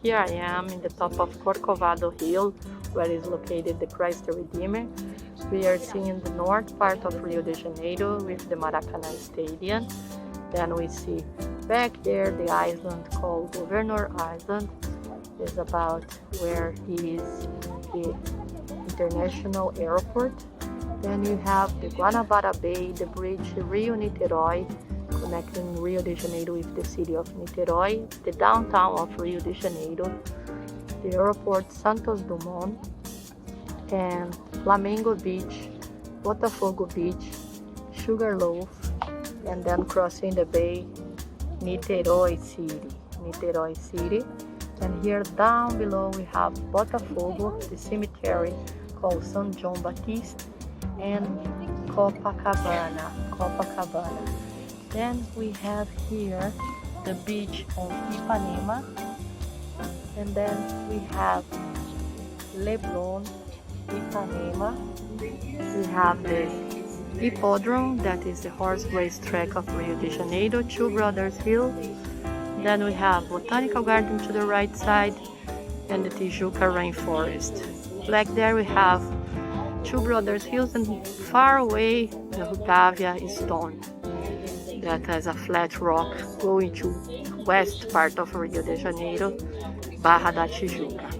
Here I am in the top of Corcovado Hill, where is located the Christ the Redeemer. We are seeing the north part of Rio de Janeiro with the Maracanã Stadium. Then we see back there the island called Governor Island. Is about where is the international airport. Then you have the Guanabara Bay, the bridge Rio-Niterói, connecting Rio de Janeiro with the city of Niterói, the downtown of Rio de Janeiro, the airport Santos Dumont, and Flamengo Beach, Botafogo Beach, Sugarloaf, and then crossing the bay, Niterói City. And here down below we have Botafogo, the cemetery called San João Batista, and Copacabana. Then we have here the beach on Ipanema, and then we have Leblon, Ipanema. We have the Hippodrome, that is the horse race track of Rio de Janeiro, Two Brothers Hill. Then we have Botanical Garden to the right side and the Tijuca Rainforest. Back there we have Two Brothers Hills, and far away the Gávea Stone that has a flat rock going to west part of Rio de Janeiro, Barra da Tijuca.